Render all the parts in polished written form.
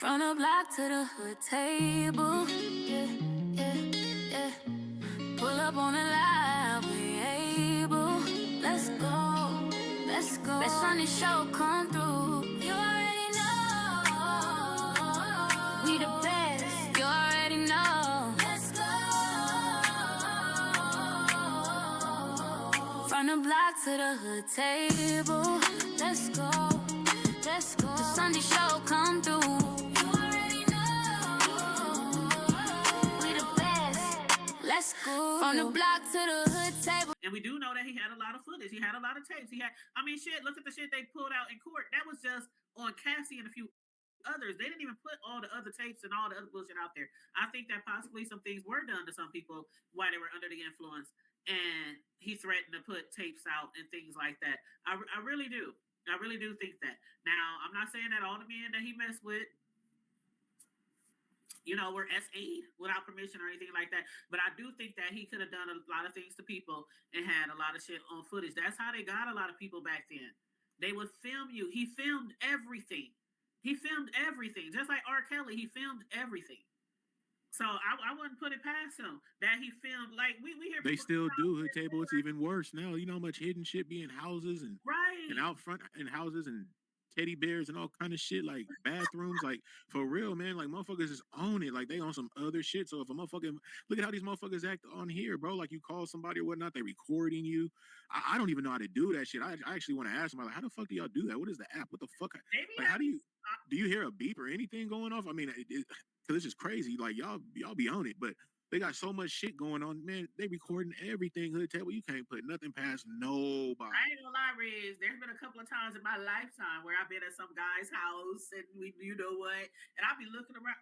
From the block to the hood table, yeah, yeah, yeah. Pull up on the line, we able. Let's go, let's go. Let's run this show, come through. You already know, we the best. You already know. Let's go. From the block to the hood table, let's go, let's go. The Sunday show, come through. Let's go. From the block to the hood table. And we do know that he had a lot of footage. He had a lot of tapes. Shit, look at the shit they pulled out in court. That was just on Cassie and a few others. They didn't even put all the other tapes and all the other bullshit out there. I think that possibly some things were done to some people while they were under the influence. And he threatened to put tapes out and things like that. I really do. I really do think that. Now, I'm not saying that all the men that he messed with, were SA'd without permission or anything like that. But I do think that he could have done a lot of things to people and had a lot of shit on footage. That's how they got a lot of people back then. They would film you. He filmed everything. Just like R. Kelly, he filmed everything. So I wouldn't put it past him that he filmed. Like we hear. They still do hood table. It's even worse now. You know how much hidden shit be in houses and out front in houses and teddy bears and all kind of shit, like bathrooms, like for real, man. Like motherfuckers just own it, like they own some other shit. So if a motherfucking look at how these motherfuckers act on here, bro. Like you call somebody or whatnot, they recording you. I don't even know how to do that shit. I actually want to ask them, like, how the fuck do y'all do that? What is the app? What the fuck? Like, how do you hear a beep or anything going off? I mean, because it's just crazy. Like y'all be on it, but they got so much shit going on, man. They recording everything hood table. You can't put nothing past nobody. I ain't gonna lie, Riz. There's been a couple of times in my lifetime where I've been at some guy's house and you know what, and I'll be looking around.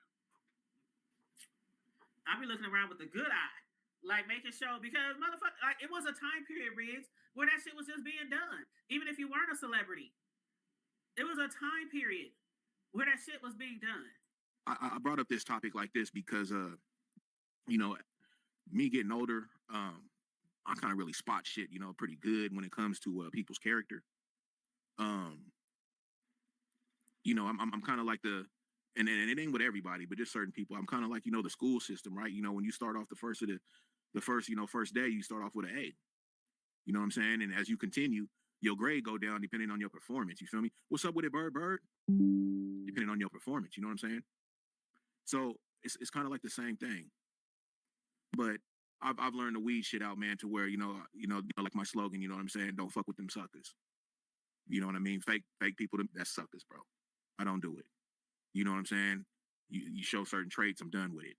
With a good eye, like making sure, because motherfucker, like it was a time period, Riz, where that shit was just being done. Even if you weren't a celebrity, it was a time period where that shit was being done. I brought up this topic like this because me getting older, I kind of really spot shit, pretty good when it comes to people's character. I'm kind of like and it ain't with everybody, but just certain people. I'm kind of like, the school system, right? When you start off the first day, you start off with an A. You know what I'm saying? And as you continue, your grade go down depending on your performance. You feel me? What's up with it, Bird? Depending on your performance, you know what I'm saying? So it's kind of like the same thing. But I've learned to weed shit out, man, to where, like my slogan, you know what I'm saying? Don't fuck with them suckers. You know what I mean? Fake people, that's suckers, bro. I don't do it. You know what I'm saying? You show certain traits, I'm done with it.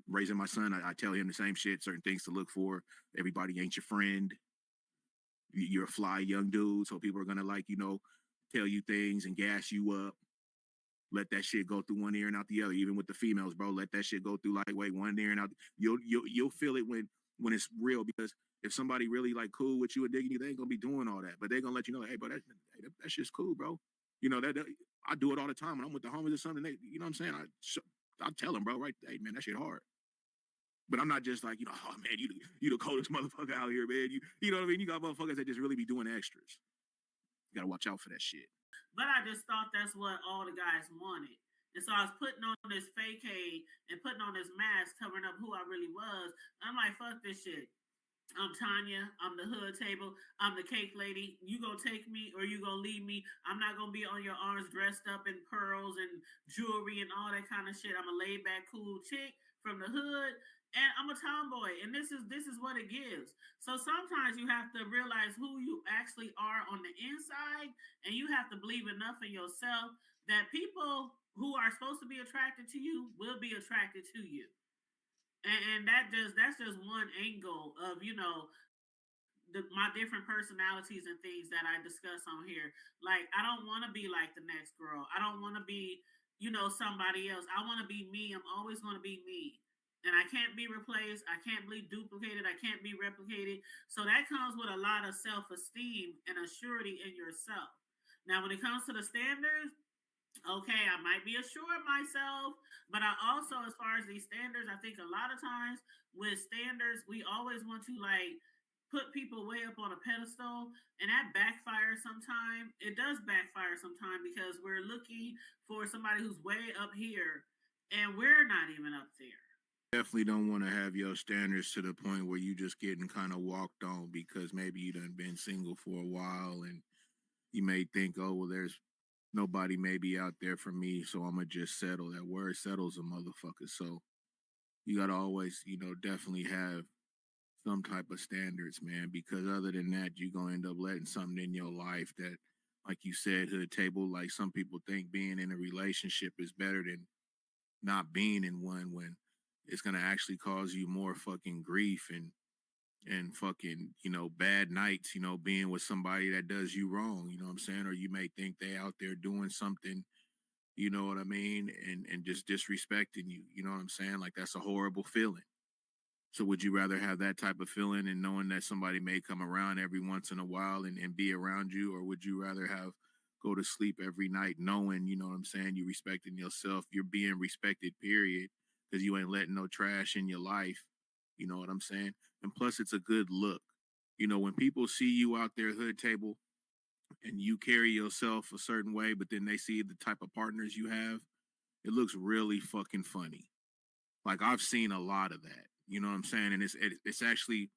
Raising my son, I tell him the same shit, certain things to look for. Everybody ain't your friend. You're a fly young dude, so people are going to, tell you things and gas you up. Let that shit go through one ear and out the other. Even with the females, bro, let that shit go through lightweight one ear and out. You'll feel it when it's real, because if somebody really like cool with you and digging you, they ain't gonna be doing all that. But they're gonna let you know, hey, bro, that shit's cool, bro. That I do it all the time when I'm with the homies or something. They, you know what I'm saying? I tell them, bro, right? Hey, man, that shit hard. But I'm not just like, oh man, you the coldest motherfucker out here, man. You know what I mean? You got motherfuckers that just really be doing extras. You gotta watch out for that shit. But I just thought that's what all the guys wanted. And so I was putting on this fake and putting on this mask covering up who I really was. I'm like, fuck this shit. I'm Tanya. I'm the hood table. I'm the cake lady. You gonna take me or you gonna leave me? I'm not gonna be on your arms dressed up in pearls and jewelry and all that kind of shit. I'm a laid back, cool chick from the hood. And I'm a tomboy, and this is what it gives. So sometimes you have to realize who you actually are on the inside, and you have to believe enough in yourself that people who are supposed to be attracted to you will be attracted to you. And that's just one angle of my different personalities and things that I discuss on here. Like, I don't want to be like the next girl. I don't want to be somebody else. I want to be me. I'm always going to be me. And I can't be replaced. I can't be duplicated. I can't be replicated. So that comes with a lot of self-esteem and a surety in yourself. Now, when it comes to the standards, okay, I might be assured of myself, but I also, as far as these standards, I think a lot of times with standards, we always want to like put people way up on a pedestal, and that backfires sometime. It does backfire sometime because we're looking for somebody who's way up here, and we're not even up there. Definitely don't want to have your standards to the point where you just getting kind of walked on because maybe you done been single for a while and you may think, oh well, there's nobody maybe out there for me, so I'm gonna just settle. That word settles a motherfucker. So you gotta always, definitely have some type of standards, man, because other than that, you're gonna end up letting something in your life that, like you said, hood table, like some people think being in a relationship is better than not being in one when it's gonna actually cause you more fucking grief and fucking, bad nights, being with somebody that does you wrong, you know what I'm saying? Or you may think they out there doing something, you know what I mean, and just disrespecting you, you know what I'm saying? Like that's a horrible feeling. So would you rather have that type of feeling and knowing that somebody may come around every once in a while and be around you, or would you rather have go to sleep every night knowing, you know what I'm saying, you respecting yourself, you're being respected, period, because you ain't letting no trash in your life, you know what I'm saying? And plus it's a good look. When people see you out there hood table and you carry yourself a certain way, but then they see the type of partners you have, it looks really fucking funny. Like I've seen a lot of that. You know what I'm saying? And it's actually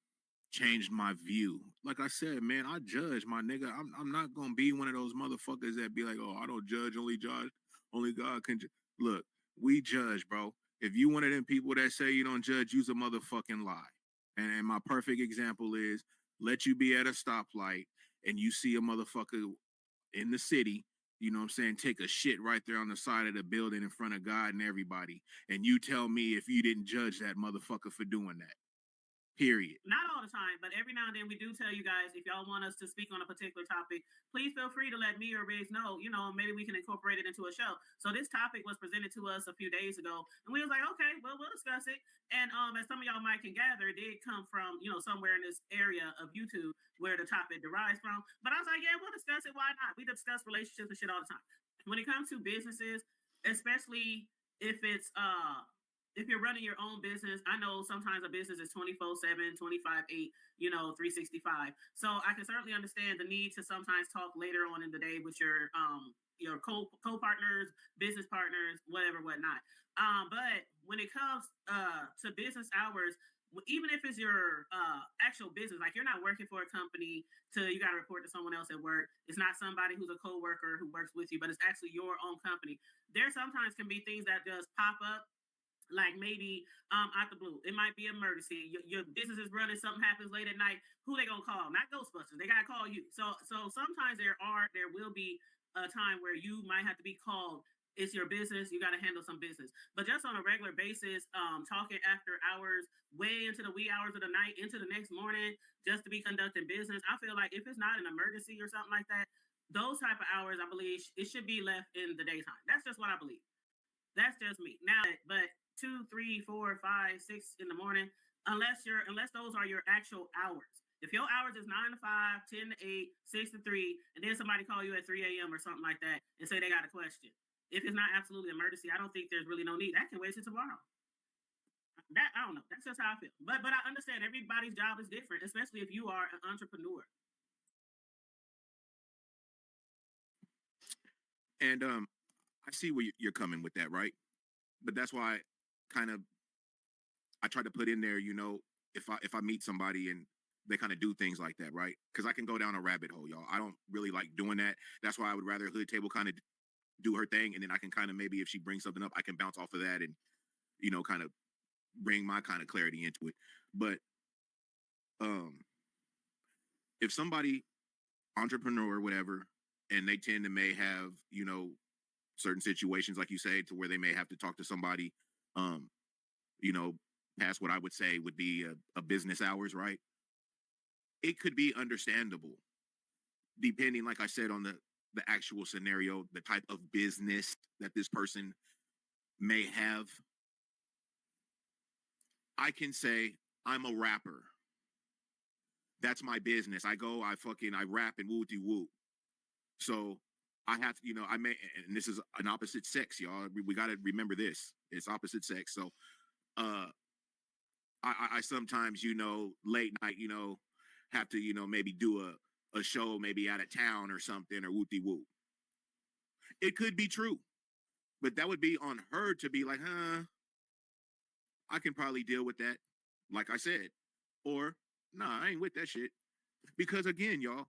changed my view. Like I said, man, I judge my nigga. I'm not gonna be one of those motherfuckers that be like, oh, I don't judge, only God can. Look, we judge, bro. If you one of them people that say you don't judge, use a motherfucking lie. And my perfect example is let you be at a stoplight and you see a motherfucker in the city, you know what I'm saying, take a shit right there on the side of the building in front of God and everybody. And you tell me if you didn't judge that motherfucker for doing that. Period. Not all the time, but every now and then we do tell you guys if y'all want us to speak on a particular topic, please feel free to let me or Riggs know. Maybe we can incorporate it into a show. So this topic was presented to us a few days ago, and we was like, okay, well, we'll discuss it. And as some of y'all might can gather, it did come from somewhere in this area of YouTube where the topic derives from. But I was like, yeah, we'll discuss it. Why not? We discuss relationships and shit all the time. When it comes to businesses, especially if you're running your own business, I know sometimes a business is 24/7, 25/8, 365. So I can certainly understand the need to sometimes talk later on in the day with your co-partners, business partners, whatnot. But when it comes to business hours, even if it's your actual business, like you're not working for a company you got to report to someone else at work. It's not somebody who's a co-worker who works with you, but it's actually your own company. There sometimes can be things that just pop up, like maybe out the blue. It might be an emergency. Your business is running, something happens late at night. Who they gonna call? Not Ghostbusters. They gotta call you. So sometimes there will be a time where you might have to be called. It's your business. You got to handle some business. But just on a regular basis, talking after hours, way into the wee hours of the night, into the next morning, just to be conducting business, I feel like if it's not an emergency or something like that, those type of hours, I believe it should be left in the daytime. That's just what I believe. That's just me. Now, but 2, 3, 4, 5, 6 in the morning, unless those are your actual hours. If your hours is 9 to 5, 10 to 8, 6 to 3, and then somebody call you at 3 a.m. or something like that and say they got a question. If it's not absolutely emergency, I don't think there's really no need. That can wait till tomorrow. That I don't know. That's just how I feel. But I understand everybody's job is different, especially if you are an entrepreneur. And I see where you're coming with that, right? But that's why I try to put in there, if I meet somebody and they kind of do things like that, right? Because I can go down a rabbit hole, y'all. I don't really like doing that. That's why I would rather hood table kind of do her thing, and then I can kind of maybe if she brings something up, I can bounce off of that and kind of bring my kind of clarity into it. But if somebody entrepreneur or whatever, and they tend to may have certain situations, like you say, to where they may have to talk to somebody, past what I would say would be a business hours, right? It could be understandable, depending, like I said, on the actual scenario, the type of business that this person may have. I can say I'm a rapper. That's my business. I rap and woo-de-woo. So I have to, and this is an opposite sex, y'all. We got to remember this. It's opposite sex. So I sometimes, late night, have to, maybe do a show maybe out of town or something or whoopty whoop. It could be true, but that would be on her to be like, I can probably deal with that, like I said, or nah, I ain't with that shit. Because again, y'all,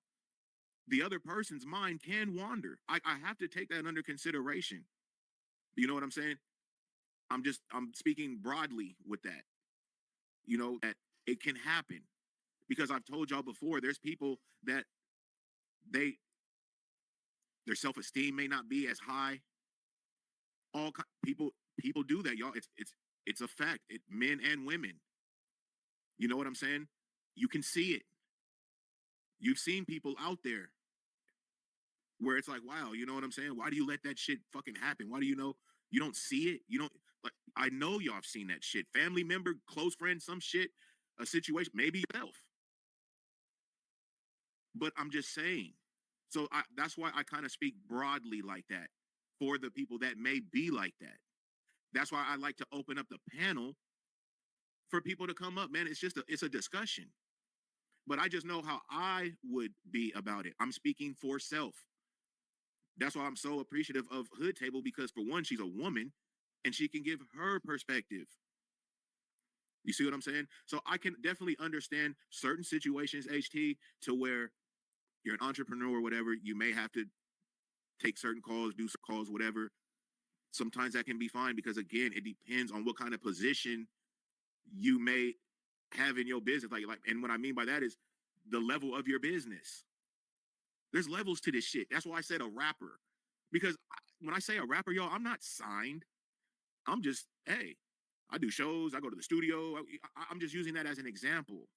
the other person's mind can wander. I have to take that under consideration. You know what I'm saying? I'm speaking broadly with that. That it can happen. Because I've told y'all before, there's people that their self-esteem may not be as high. People do that, y'all. It's a fact. Men and women. You know what I'm saying? You can see it. You've seen people out there where it's like, wow, you know what I'm saying? Why do you let that shit fucking happen? Why do you don't see it? You don't, like, I know y'all have seen that shit. Family member, close friend, some shit, a situation, maybe yourself. But I'm just saying. So that's why I kind of speak broadly like that for the people that may be like that. That's why I like to open up the panel for people to come up, man. It's a discussion. But I just know how I would be about it. I'm speaking for self. That's why I'm so appreciative of Hood Table, because for one, she's a woman and she can give her perspective. You see what I'm saying? So I can definitely understand certain situations, HT, to where you're an entrepreneur or whatever, you may have to take certain calls, do some calls, whatever. Sometimes that can be fine because, again, it depends on what kind of position you may have in your business. And what I mean by that is the level of your business. There's levels to this shit. That's why I said a rapper. Because when I say a rapper, y'all, I'm not signed. I'm just, hey, I do shows. I go to the studio. I'm just using that as an example.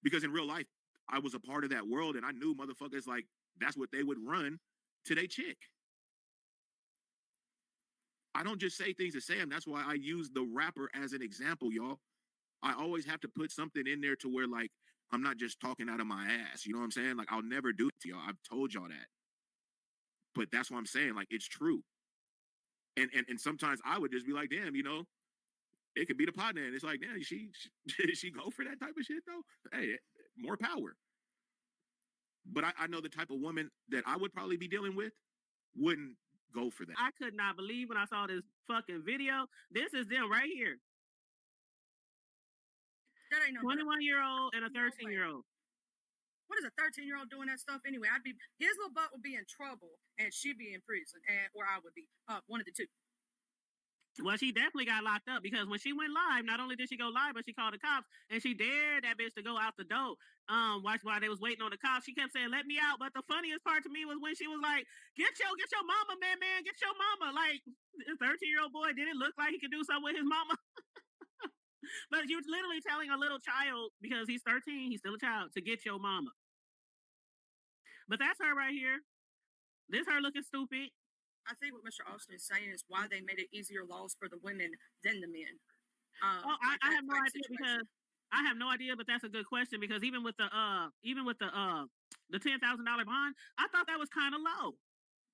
Because in real life, I was a part of that world and I knew motherfuckers like that's what they would run to their chick. I don't just say things to say them. That's why I use the rapper as an example, y'all. I always have to put something in there to where, like, I'm not just talking out of my ass. You know what I'm saying? Like, I'll never do it to y'all. I've told y'all that. But that's what I'm saying. Like, it's true. And sometimes I would just be like, damn, it could be the partner. And it's like, damn, she go for that type of shit, though? Hey, more power. But I know the type of woman that I would probably be dealing with wouldn't go for that. I could not believe when I saw this fucking video. This is them right here. That ain't no 21-year-old and a 13-year-old. What is a 13-year-old doing that stuff anyway? His little butt would be in trouble and she'd be in prison, or I would be. One of the two. Well, she definitely got locked up because when she went live, not only did she go live, but she called the cops and she dared that bitch to go out the door. While they was waiting on the cops, she kept saying, "Let me out." But the funniest part to me was when she was like, "Get your mama, man, get your mama." Like, the 13-year-old boy didn't look like he could do something with his mama. But you're literally telling a little child, because he's 13, he's still a child, to get your mama. But that's her right here. This her looking stupid. I think what Mr. Austin is saying is why they made it easier laws for the women than the men. I have no idea because I have no idea, but that's a good question because even with the $10,000 bond, I thought that was kind of low.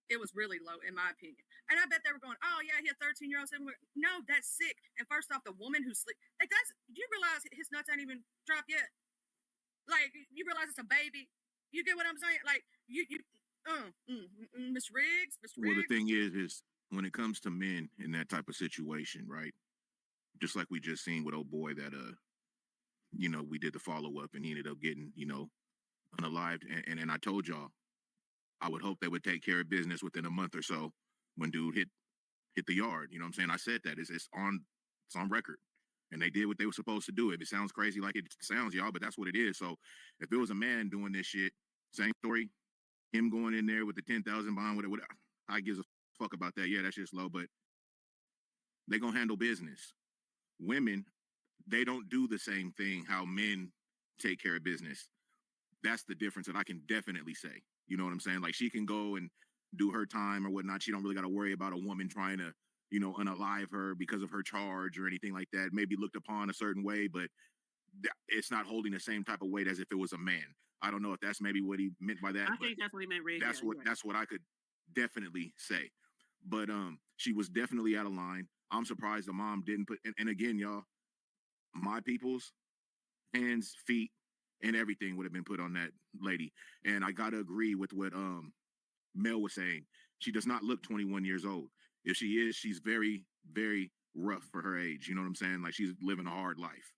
It was really low, in my opinion. And I bet they were going, "Oh yeah, he a 13-year-old." No, that's sick. And first off, the woman who sleep like that's. Do you realize his nuts ain't even dropped yet? Like, you realize it's a baby. You get what I'm saying? Like Mr. Riggs. Well, the thing is when it comes to men in that type of situation, right? Just like we just seen with old boy that we did the follow up and he ended up getting unalived, and I told y'all I would hope they would take care of business within a month or so when dude hit the yard. You know what I'm saying? I said that it's on record, and they did what they were supposed to do. It sounds crazy like it sounds, y'all, but that's what it is. So if it was a man doing this shit, same story. Him going in there with the 10,000 bond, whatever, I gives a fuck about that. Yeah, that's just low, but they gonna handle business. Women, they don't do the same thing how men take care of business. That's the difference that I can definitely say. You know what I'm saying? Like, she can go and do her time or whatnot. She don't really got to worry about a woman trying to, unalive her because of her charge or anything like that. Maybe looked upon a certain way, but it's not holding the same type of weight as if it was a man. I don't know if that's maybe what he meant by that. I think that's what he meant, Ray. That's what I could definitely say. But she was definitely out of line. I'm surprised the mom didn't put. And again, y'all, my people's hands, feet, and everything would have been put on that lady. And I gotta agree with what Mel was saying. She does not look 21 years old. If she is, she's very, very rough for her age. You know what I'm saying? Like she's living a hard life.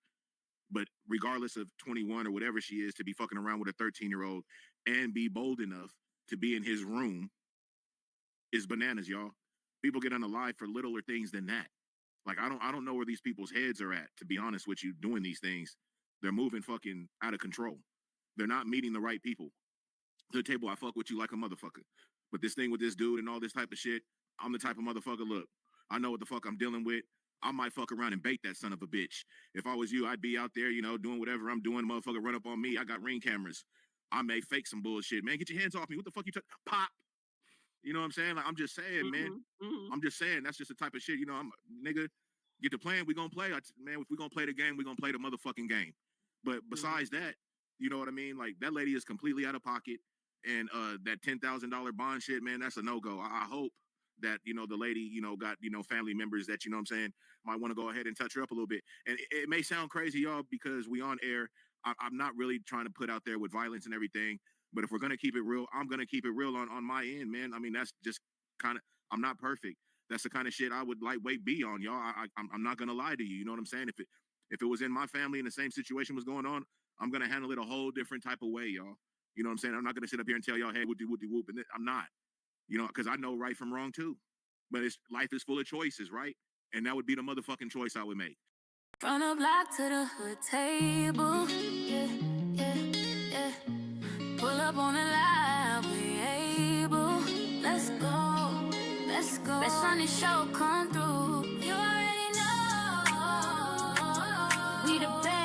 But regardless of 21 or whatever she is, to be fucking around with a 13-year-old and be bold enough to be in his room is bananas, y'all. People get unalive for littler things than that. Like I don't know where these people's heads are at, to be honest with you, doing these things. They're moving fucking out of control. They're not meeting the right people. To the table, I fuck with you like a motherfucker. But this thing with this dude and all this type of shit, I'm the type of motherfucker, look, I know what the fuck I'm dealing with. I might fuck around and bait that son of a bitch. If I was you, I'd be out there, you know, doing whatever I'm doing. Motherfucker run up on me. I got ring cameras. I may fake some bullshit. Man, get your hands off me. What the fuck you pop? You know what I'm saying? Like, I'm just saying, man. I'm just saying, that's just the type of shit, you know, I'm nigga, get to playing, we gonna play. Man, if we gonna play the game, we gonna play the motherfucking game. But besides that, you know what I mean? Like, that lady is completely out of pocket. And that $10,000 bond shit, man, that's a no-go. I hope that, you know, the lady, you know, got, you know, family members that, you know what I'm saying, might want to go ahead and touch her up a little bit. And it may sound crazy, y'all, because we on air. I'm not really trying to put out there with violence and everything. But if we're going to keep it real, I'm going to keep it real on my end, man. I mean, that's just kind of, I'm not perfect. That's the kind of shit I would lightweight be on, y'all. I'm not going to lie to you. You know what I'm saying? If it was in my family and the same situation was going on, I'm going to handle it a whole different type of way, y'all. You know what I'm saying? I'm not going to sit up here and tell y'all, hey, whoop-de whoop. And I'm not, you know, because I know right from wrong too. But life is full of choices, right? And that would be the motherfucking choice I would make. From the block to the hood table, yeah, yeah, yeah. Pull up on the line, we able. Let's go, let's go. Best on this show come through. You already know we the best.